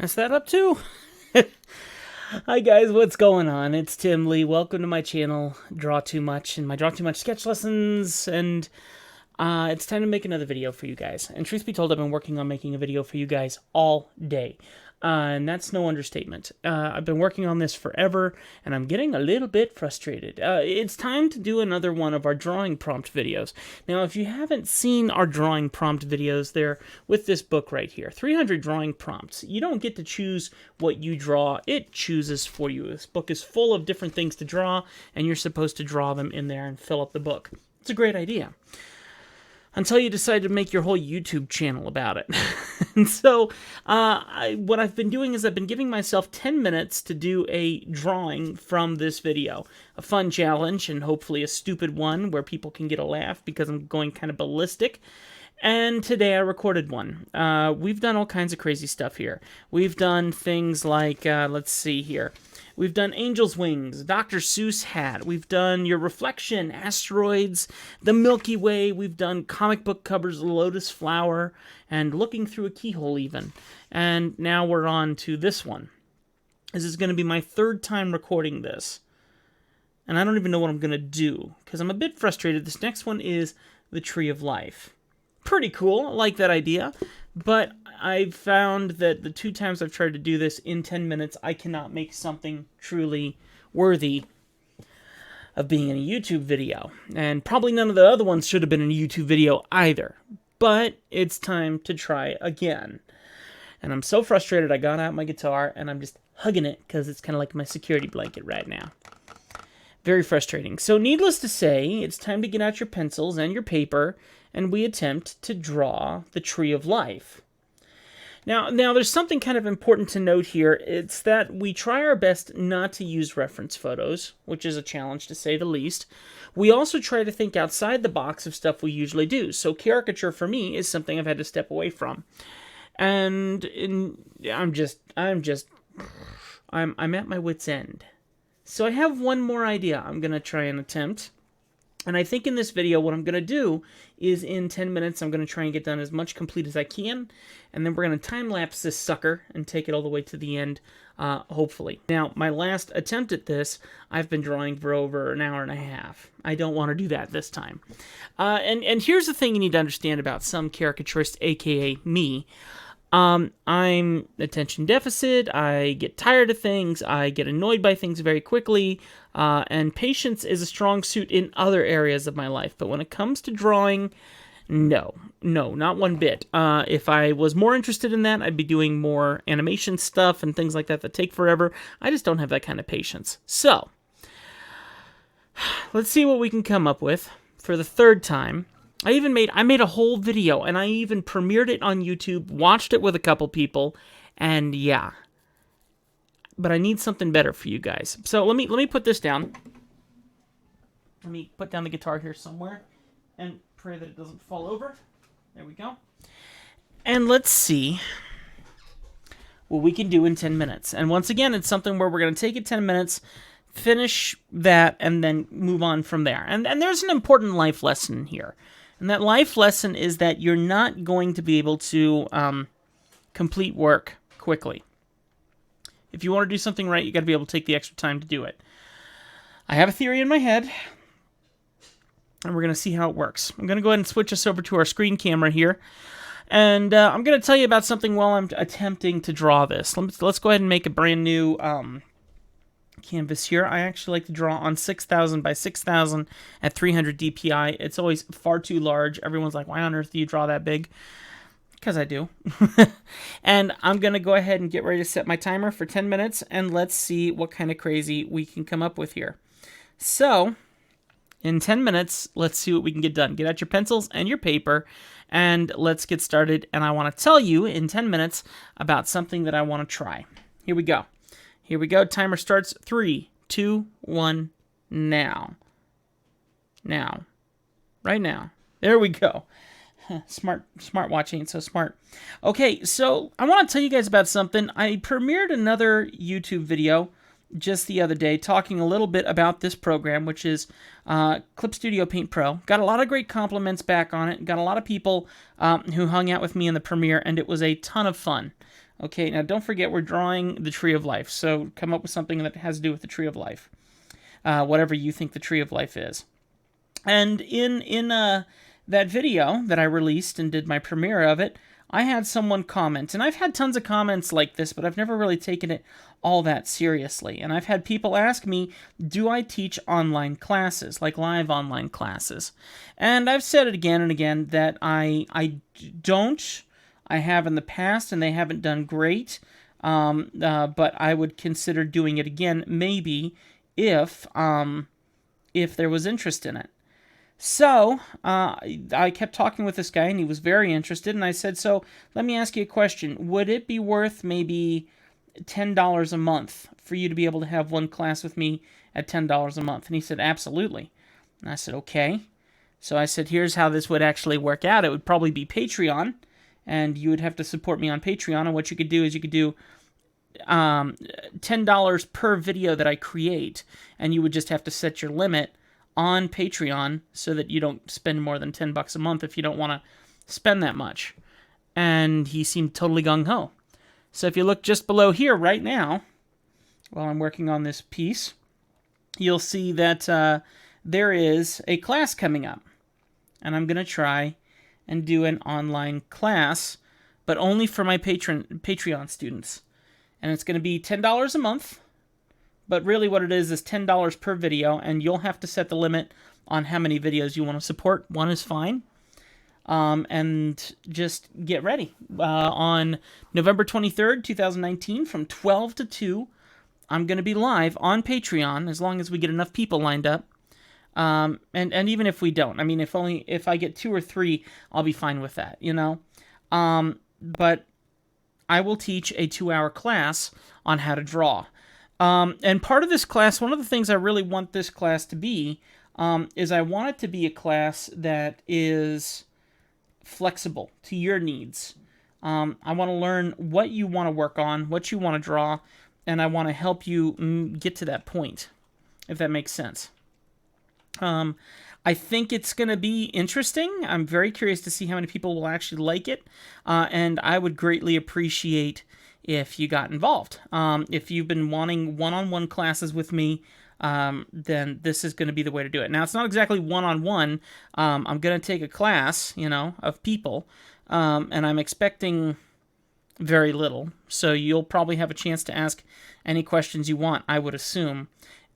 mess that up too. Hi guys, what's going on? It's Tim Lee. Welcome to my channel, Draw Too Much, and my Draw Too Much sketch lessons, and it's time to make another video for you guys. And truth be told, I've been working on making a video for you guys all day. And that's no understatement. I've been working on this forever, and I'm getting a little bit frustrated. It's time to do another one of our drawing prompt videos. Now, if you haven't seen our drawing prompt videos, they're with this book right here. 300 drawing prompts. You don't get to choose what you draw. It chooses for you. This book is full of different things to draw, and you're supposed to draw them in there and fill up the book. It's a great idea. Until you decide to make your whole YouTube channel about it. And so, what I've been doing is I've been giving myself 10 minutes to do a drawing from this video. A fun challenge, and hopefully a stupid one where people can get a laugh because I'm going kind of ballistic. And today I recorded one. We've done all kinds of crazy stuff here. We've done things like, let's see here. We've done Angel's Wings, Dr. Seuss hat. We've done Your Reflection, Asteroids, the Milky Way. We've done comic book covers, Lotus Flower, and Looking Through a Keyhole even. And now we're on to this one. This is going to be my third time recording this. And I don't even know what I'm going to do, because I'm a bit frustrated. This next one is The Tree of Life. Pretty cool. I like that idea. But I've found that the two times I've tried to do this in 10 minutes, I cannot make something truly worthy of being in a YouTube video. And probably none of the other ones should have been in a YouTube video either. But it's time to try again. And I'm so frustrated, I got out my guitar and I'm just hugging it because it's kind of like my security blanket right now. Very frustrating. So needless to say, it's time to get out your pencils and your paper, and we attempt to draw the Tree of Life. Now there's something kind of important to note here. It's that we try our best not to use reference photos, which is a challenge to say the least. We also try to think outside the box of stuff we usually do. So caricature for me is something I've had to step away from. And I'm at my wit's end. So I have one more idea I'm going to try and attempt. And I think in this video, what I'm going to do is in 10 minutes, I'm going to try and get done as much complete as I can. And then we're going to time-lapse this sucker and take it all the way to the end, hopefully. Now, my last attempt at this, I've been drawing for over an hour and a half. I don't want to do that this time. And here's the thing you need to understand about some caricaturists, a.k.a. me. I'm attention deficit, I get tired of things, I get annoyed by things very quickly, and patience is a strong suit in other areas of my life. But when it comes to drawing, no, not one bit. If I was more interested in that, I'd be doing more animation stuff and things like that that take forever. I just don't have that kind of patience. So, let's see what we can come up with for the third time. I made a whole video, and I even premiered it on YouTube, watched it with a couple people, and yeah. But I need something better for you guys. So let me put this down. Let me put down the guitar here somewhere, and pray that it doesn't fall over. There we go. And let's see what we can do in 10 minutes. And once again, it's something where we're going to take it 10 minutes, finish that, and then move on from there. And there's an important life lesson here. And that life lesson is that you're not going to be able to complete work quickly. If you want to do something right, you got to be able to take the extra time to do it. I have a theory in my head, and we're going to see how it works. I'm going to go ahead and switch us over to our screen camera here. And I'm going to tell you about something while I'm attempting to draw this. Let's go ahead and make a brand new canvas here. I actually like to draw on 6,000 by 6,000 at 300 DPI. It's always far too large. Everyone's like, why on earth do you draw that big? Because I do. And I'm going to go ahead and get ready to set my timer for 10 minutes, and let's see what kind of crazy we can come up with here. So, in 10 minutes, let's see what we can get done. Get out your pencils and your paper, and let's get started. And I want to tell you in 10 minutes about something that I want to try. Here we go. Here we go. Timer starts. 3, 2, 1, now. Now. Right now. There we go. Smartwatch ain't so smart. Okay, so I want to tell you guys about something. I premiered another YouTube video just the other day talking a little bit about this program, which is Clip Studio Paint Pro. Got a lot of great compliments back on it. Got a lot of people who hung out with me in the premiere, and it was a ton of fun. Okay, now don't forget we're drawing the Tree of Life, so come up with something that has to do with the Tree of Life, whatever you think the Tree of Life is. And in that video that I released and did my premiere of it, I had someone comment, and I've had tons of comments like this, but I've never really taken it all that seriously. And I've had people ask me, do I teach online classes, like live online classes? And I've said it again and again that I don't. I have in the past, and they haven't done great. But I would consider doing it again, maybe if there was interest in it. So I kept talking with this guy, and he was very interested. And I said, "So let me ask you a question: would it be worth maybe $10 a month for you to be able to have one class with me at $10 a month?" And he said, "Absolutely." And I said, "Okay." So I said, "Here's how this would actually work out. It would probably be Patreon, and you would have to support me on Patreon. And what you could do is you could do $10 per video that I create, and you would just have to set your limit on Patreon so that you don't spend more than $10 a month if you don't want to spend that much." And he seemed totally gung-ho. So if you look just below here right now, while I'm working on this piece, you'll see that there is a class coming up. And I'm going to try and do an online class, but only for my Patreon students. And it's going to be $10 a month. But really what it is $10 per video, and you'll have to set the limit on how many videos you want to support. One is fine. And just get ready. On November 23rd, 2019, from 12 to 2, I'm going to be live on Patreon, as long as we get enough people lined up. And even if we don't, I mean, if I get 2 or 3, I'll be fine with that, you know? But I will teach a 2-hour class on how to draw. And part of this class, one of the things I really want this class to be, is I want it to be a class that is flexible to your needs. I want to learn what you want to work on, what you want to draw, and I want to help you get to that point, if that makes sense. I think it's going to be interesting. I'm very curious to see how many people will actually like it, and I would greatly appreciate if you got involved. If you've been wanting one-on-one classes with me, then this is going to be the way to do it. Now, it's not exactly one-on-one. I'm going to take a class, of people, and I'm expecting very little. So you'll probably have a chance to ask any questions you want, I would assume.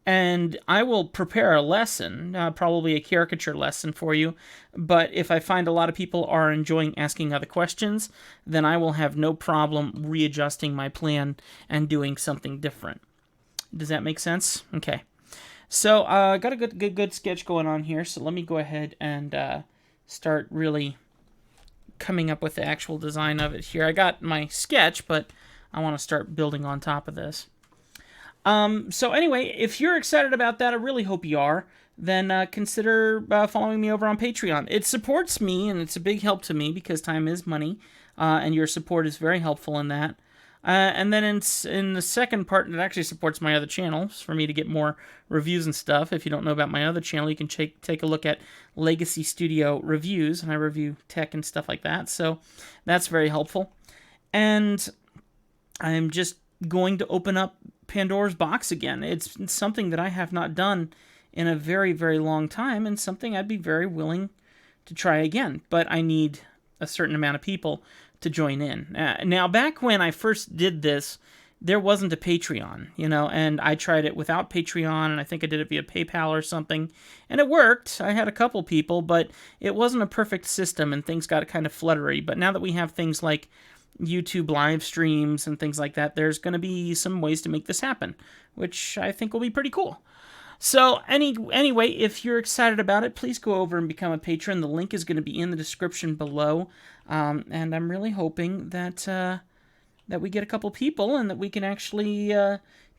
And I will prepare a lesson, probably a caricature lesson for you. But if I find a lot of people are enjoying asking other questions, then I will have no problem readjusting my plan and doing something different. Does that make sense? Okay. So I got a good sketch going on here. So let me go ahead and start really coming up with the actual design of it here. I got my sketch, but I want to start building on top of this. So anyway, if you're excited about that, I really hope you are, then consider following me over on Patreon. It supports me, and it's a big help to me because time is money, and your support is very helpful in that. And then in the second part, it actually supports my other channels for me to get more reviews and stuff. If you don't know about my other channel, you can take a look at Legacy Studio Reviews, and I review tech and stuff like that. So that's very helpful. And I'm just going to open up Pandora's box again. It's something that I have not done in a very, very long time, and something I'd be very willing to try again. But I need a certain amount of people to join in. Now, back when I first did this, there wasn't a Patreon, and I tried it without Patreon, and I think I did it via PayPal or something, and it worked. I had a couple people, but it wasn't a perfect system, and things got kind of fluttery. But now that we have things like YouTube live streams and things like that, there's going to be some ways to make this happen, which I think will be pretty cool. So anyway, if you're excited about it, please go over and become a patron. The link is going to be in the description below, and I'm really hoping that we get a couple people and that we can actually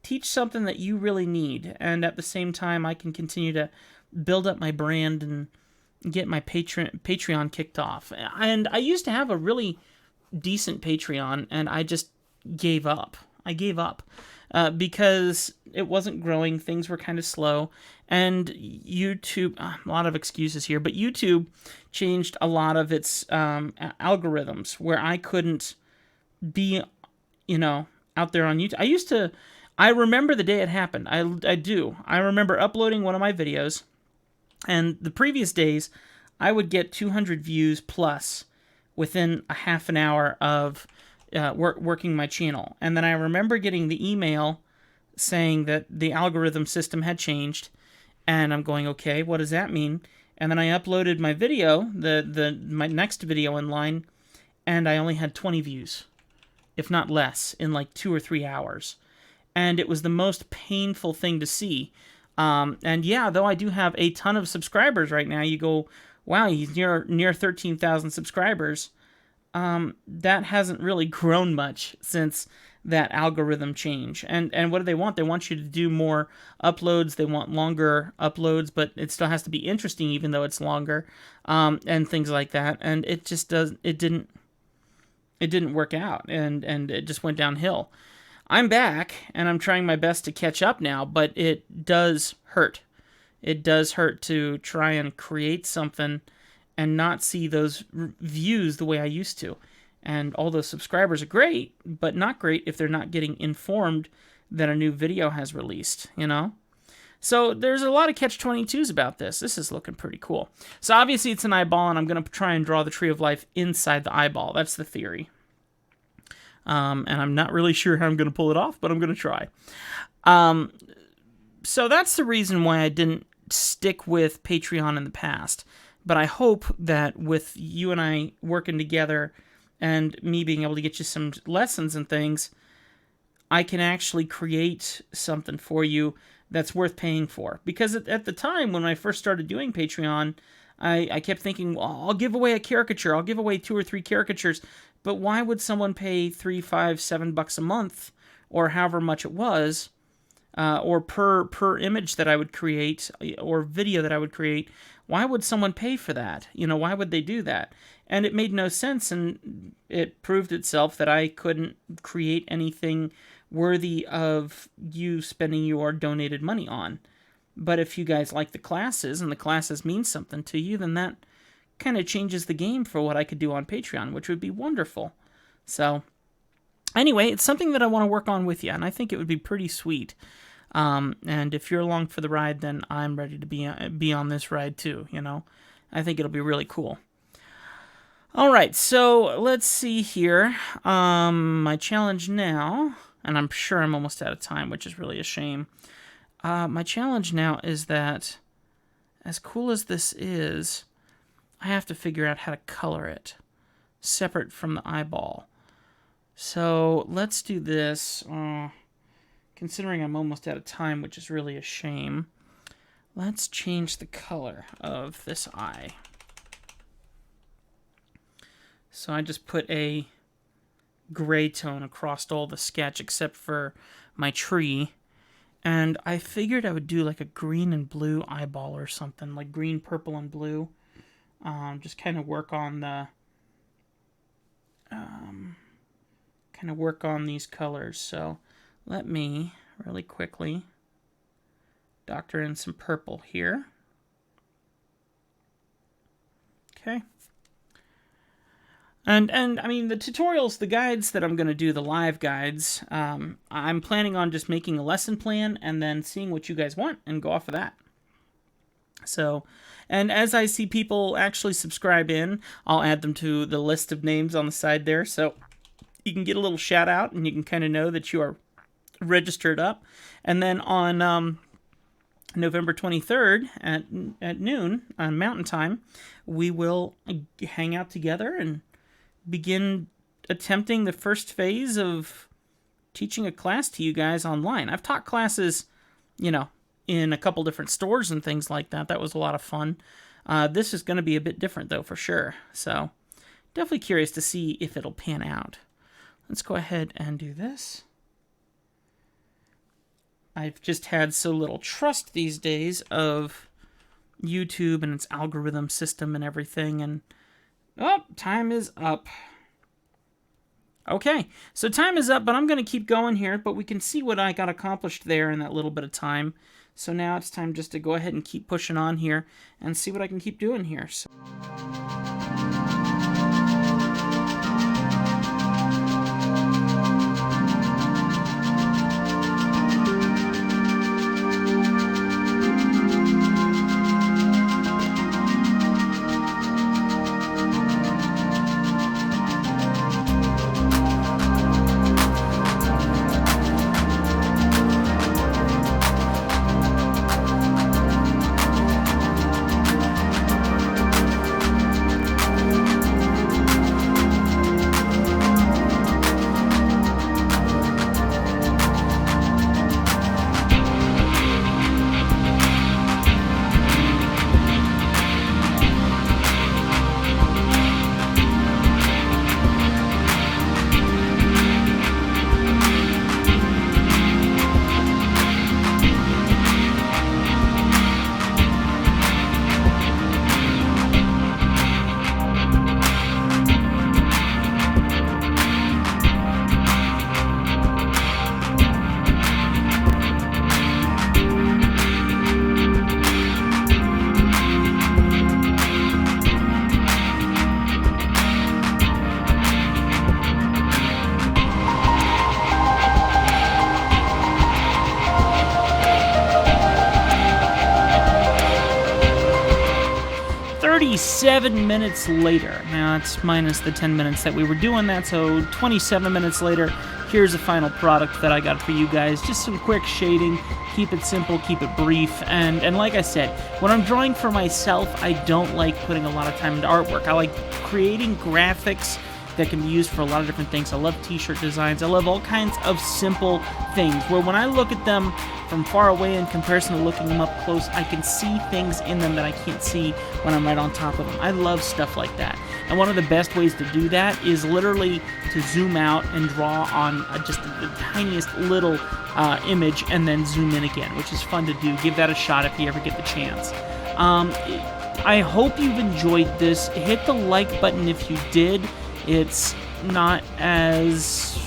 teach something that you really need, and at the same time I can continue to build up my brand and get my Patreon kicked off. And I used to have a really decent Patreon, and I just gave up. I gave up because it wasn't growing. Things were kind of slow, and YouTube, a lot of excuses here, but YouTube changed a lot of its algorithms where I couldn't be you know, out there on YouTube. I remember the day it happened. I do. I remember uploading one of my videos, and the previous days, I would get 200 views plus within a half an hour of working my channel. And then I remember getting the email saying that the algorithm system had changed, and I'm going, okay, what does that mean? And then I uploaded my video, my next video in line, and I only had 20 views, if not less, in like 2 or 3 hours. And it was the most painful thing to see. And yeah, though I do have a ton of subscribers right now, you go, wow, he's near 13,000 subscribers. That hasn't really grown much since that algorithm change. And what do they want? They want you to do more uploads. They want longer uploads, but it still has to be interesting even though it's longer, and things like that. And it just didn't work out, and it just went downhill. I'm back, and I'm trying my best to catch up now, but it does hurt. It does hurt to try and create something and not see those views the way I used to. And all those subscribers are great, but not great if they're not getting informed that a new video has released, you know? So there's a lot of catch-22s about this. This is looking pretty cool. So obviously it's an eyeball, and I'm going to try and draw the Tree of Life inside the eyeball. That's the theory. And I'm not really sure how I'm going to pull it off, but I'm going to try. So that's the reason why I didn't stick with Patreon in the past. But I hope that with you and I working together and me being able to get you some lessons and things, I can actually create something for you that's worth paying for. Because at the time when I first started doing Patreon, I kept thinking, well, I'll give away a caricature. I'll give away 2 or 3 caricatures. But why would someone pay $3, $5, $7 a month, or however much it was, or per image that I would create, or video that I would create? Why would someone pay for that? You know, why would they do that? And it made no sense, and it proved itself that I couldn't create anything worthy of you spending your donated money on. But if you guys like the classes, and the classes mean something to you, then that kind of changes the game for what I could do on Patreon, which would be wonderful. So, anyway, it's something that I want to work on with you, and I think it would be pretty sweet. And if you're along for the ride, then I'm ready to be on this ride too, you know? I think it'll be really cool. All right, so let's see here. My challenge now, and I'm sure I'm almost out of time, which is really a shame. My challenge now is that, as cool as this is, I have to figure out how to color it separate from the eyeball. So let's do this. Considering I'm almost out of time, which is really a shame, let's change the color of this eye. So I just put a gray tone across all the sketch except for my tree. And I figured I would do like a green and blue eyeball or something, like green, purple, and blue. Just kind of work on the these colors. So let me really quickly doctor in some purple here. Okay. And I mean, the tutorials, the guides that I'm going to do, the live guides, I'm planning on just making a lesson plan and then seeing what you guys want and go off of that. So, and as I see people actually subscribe in, I'll add them to the list of names on the side there. So you can get a little shout out and you can kind of know that you are registered up. And then on November 23rd at noon on Mountain Time, we will hang out together and begin attempting the first phase of teaching a class to you guys online. I've taught classes, you know, in a couple different stores and things like that. That was a lot of fun. This is going to be a bit different, though, for sure. So, definitely curious to see if it'll pan out. Let's go ahead and do this. I've just had so little trust these days of YouTube and its algorithm system and everything, and oh, time is up. Okay, so time is up, but I'm going to keep going here, but we can see what I got accomplished there in that little bit of time. So now it's time just to go ahead and keep pushing on here and see what I can keep doing here. So 27 minutes later. Now, it's minus the 10 minutes that we were doing that, so 27 minutes later, here's the final product that I got for you guys. Just some quick shading, keep it simple, keep it brief, and like I said, when I'm drawing for myself, I don't like putting a lot of time into artwork. I like creating graphics that can be used for a lot of different things. I love t-shirt designs. I love all kinds of simple things where when I look at them from far away in comparison to looking them up close, I can see things in them that I can't see when I'm right on top of them. I love stuff like that. And one of the best ways to do that is literally to zoom out and draw on just the tiniest little image and then zoom in again, which is fun to do. Give that a shot if you ever get the chance. I hope you've enjoyed this. Hit the like button if you did. It's not as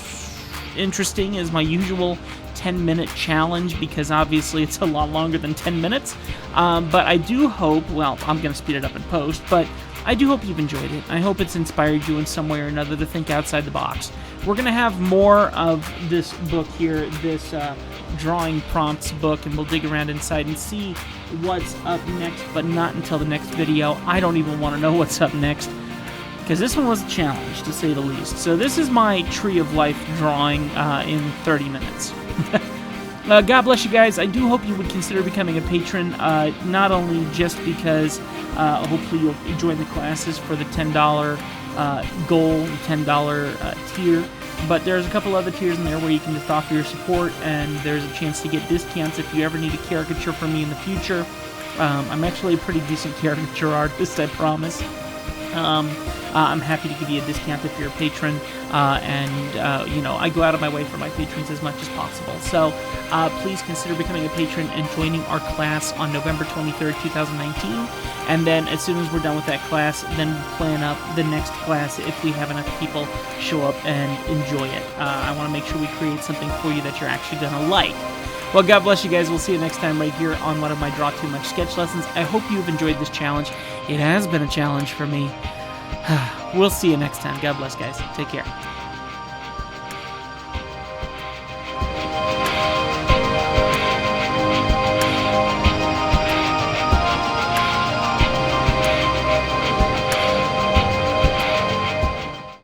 interesting as my usual 10-minute challenge because obviously it's a lot longer than 10 minutes. But I do hope, well, I'm going to speed it up in post, but I do hope you've enjoyed it. I hope it's inspired you in some way or another to think outside the box. We're going to have more of this book here, this drawing prompts book, and we'll dig around inside and see what's up next, but not until the next video. I don't even want to know what's up next, because this one was a challenge, to say the least. So this is my Tree of Life drawing in 30 minutes. God bless you guys. I do hope you would consider becoming a patron, not only just because hopefully you'll join the classes for the $10 goal, the $10 tier, but there's a couple other tiers in there where you can just offer your support, and there's a chance to get discounts if you ever need a caricature from me in the future. I'm actually a pretty decent caricature artist, I promise. I'm happy to give you a discount if you're a patron, and you know, I go out of my way for my patrons as much as possible. So please consider becoming a patron and joining our class on November 23rd, 2019. And then as soon as we're done with that class, then we'll plan up the next class if we have enough people show up and enjoy it. I want to make sure we create something for you that you're actually going to like. Well, God bless you guys. We'll see you next time right here on one of my Draw Too Much sketch lessons. I hope you've enjoyed this challenge. It has been a challenge for me. We'll see you next time. God bless, guys. Take care.